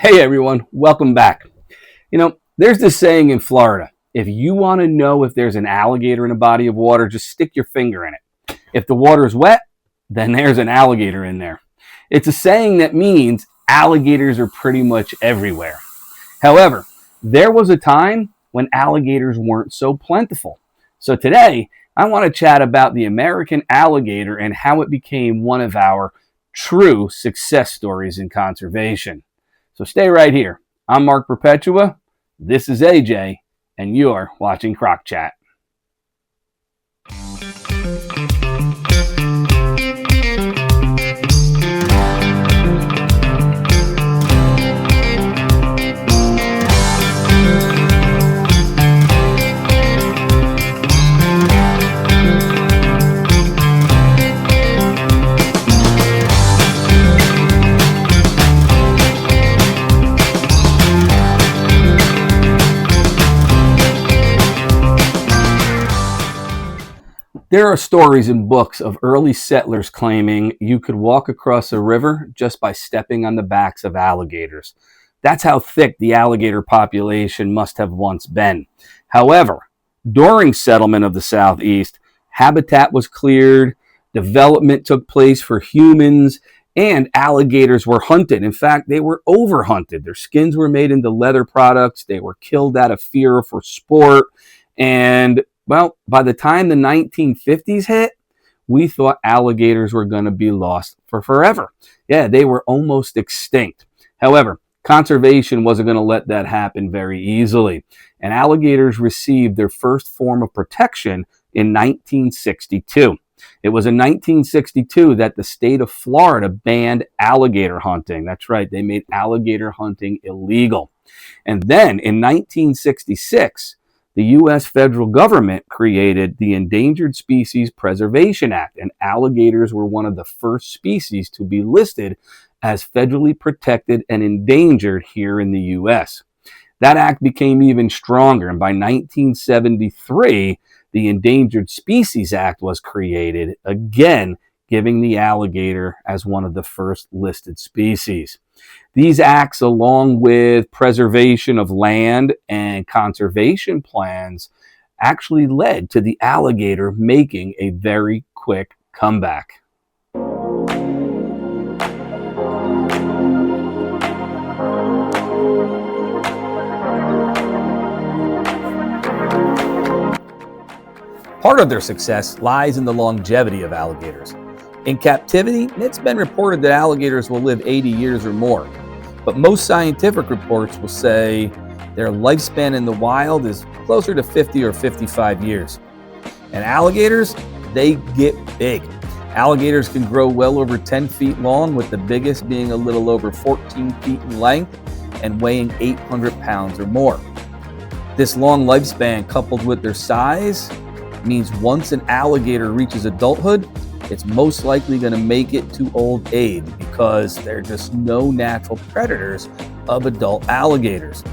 Hey everyone, welcome back. There's this saying in Florida, if you want to know if there's an alligator in a body of water, just stick your finger in it. If the water is wet, then there's an alligator in there. It's a saying that means alligators are pretty much everywhere. However, there was a time when alligators weren't so plentiful. So today, I want to chat about the American alligator and how it became one of our true success stories in conservation. So stay right here. I'm Mark Perpetua, this is AJ, and you're watching Croc Chat. There are stories in books of early settlers claiming you could walk across a river just by stepping on the backs of alligators. That's how thick the alligator population must have once been. However, during settlement of the Southeast, habitat was cleared, development took place for humans, and alligators were hunted. In fact, they were overhunted. Their skins were made into leather products. They were killed out of fear for sport. And by the time the 1950s hit, we thought alligators were going to be lost for forever. Yeah, they were almost extinct. However, conservation wasn't going to let that happen very easily. And alligators received their first form of protection in 1962. It was in 1962 that the state of Florida banned alligator hunting. That's right, they made alligator hunting illegal. And then in 1966, the U.S. federal government created the Endangered Species Preservation Act, and alligators were one of the first species to be listed as federally protected and endangered here in the U.S. That act became even stronger, and by 1973, the Endangered Species Act was created, again giving the alligator as one of the first listed species. These acts, along with preservation of land and conservation plans, actually led to the alligator making a very quick comeback. Part of their success lies in the longevity of alligators. In captivity, it's been reported that alligators will live 80 years or more, but most scientific reports will say their lifespan in the wild is closer to 50 or 55 years. And alligators, they get big. Alligators can grow well over 10 feet long, with the biggest being a little over 14 feet in length and weighing 800 pounds or more. This long lifespan, coupled with their size, means once an alligator reaches adulthood, it's most likely going to make it to old age because there are just no natural predators of adult alligators.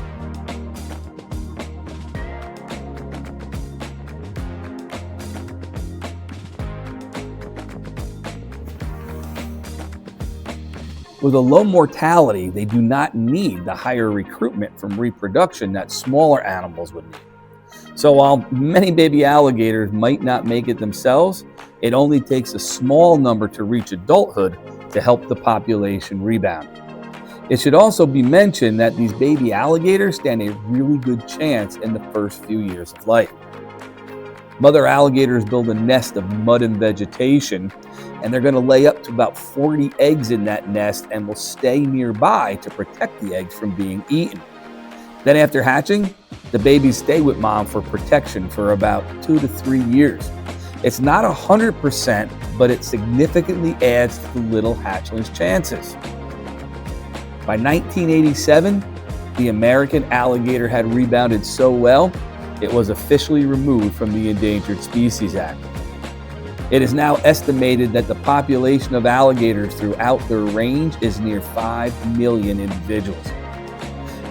With a low mortality, they do not need the higher recruitment from reproduction that smaller animals would need. So while many baby alligators might not make it themselves, it only takes a small number to reach adulthood to help the population rebound. It should also be mentioned that these baby alligators stand a really good chance in the first few years of life. Mother alligators build a nest of mud and vegetation, and they're going to lay up to about 40 eggs in that nest and will stay nearby to protect the eggs from being eaten. Then after hatching, the babies stay with mom for protection for about 2 to 3 years. It's not 100%, but it significantly adds to the little hatchling's chances. By 1987, the American alligator had rebounded so well, it was officially removed from the Endangered Species Act. It is now estimated that the population of alligators throughout their range is near 5 million individuals.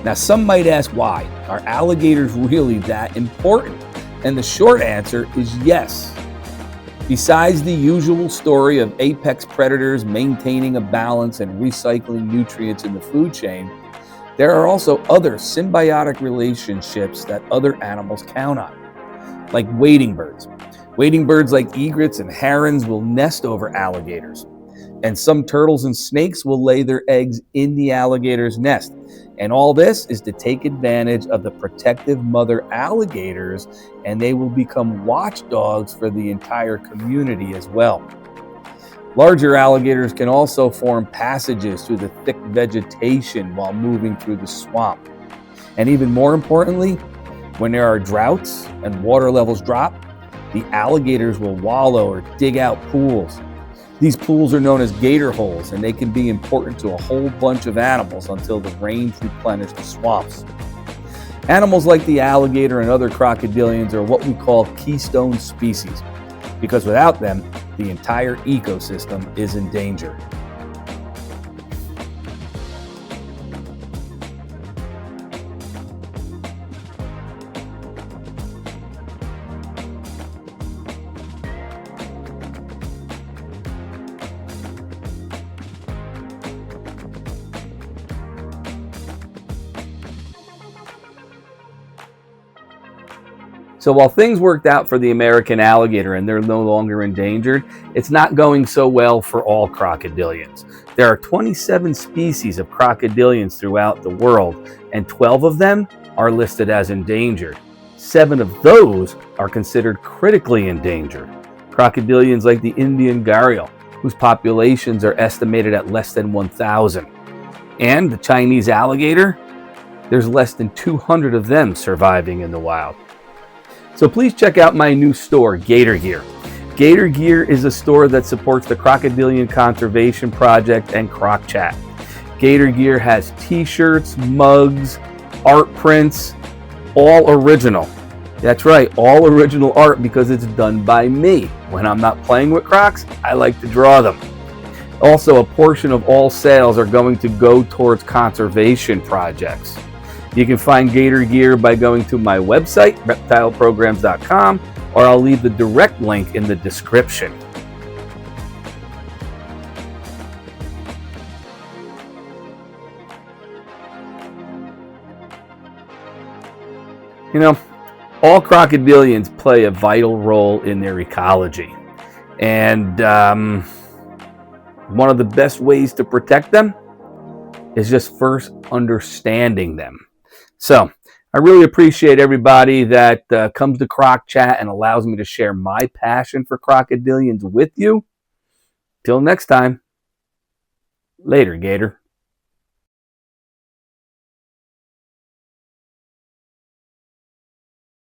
Now, some might ask why. Are alligators really that important? And the short answer is yes. Besides the usual story of apex predators maintaining a balance and recycling nutrients in the food chain, There are also other symbiotic relationships that other animals count on, like wading birds. Wading birds like egrets and herons will nest over alligators. And some turtles and snakes will lay their eggs in the alligator's nest. And all this is to take advantage of the protective mother alligators, and they will become watchdogs for the entire community as well. Larger alligators can also form passages through the thick vegetation while moving through the swamp. And even more importantly, when there are droughts and water levels drop, the alligators will wallow or dig out pools. These pools are known as gator holes, and they can be important to a whole bunch of animals until the rains replenish the swamps. Animals like the alligator and other crocodilians are what we call keystone species, because without them, the entire ecosystem is in danger. So while things worked out for the American alligator and they're no longer endangered, it's not going so well for all crocodilians. There are 27 species of crocodilians throughout the world, and 12 of them are listed as endangered. 7 of those are considered critically endangered. Crocodilians like the Indian gharial, whose populations are estimated at less than 1,000. And the Chinese alligator, there's less than 200 of them surviving in the wild. So please check out my new store, Gator Gear. Gator Gear is a store that supports the Crocodilian Conservation Project and Croc Chat. Gator Gear has t-shirts, mugs, art prints, all original. That's right, all original art because it's done by me. When I'm not playing with crocs, I like to draw them. Also, a portion of all sales are going to go towards conservation projects. You can find Gator Gear by going to my website, reptileprograms.com, or I'll leave the direct link in the description. You know, all crocodilians play a vital role in their ecology. And one of the best ways to protect them is just first understanding them. So I really appreciate everybody that comes to Croc Chat and allows me to share my passion for crocodilians with you. Till next time, later, Gator.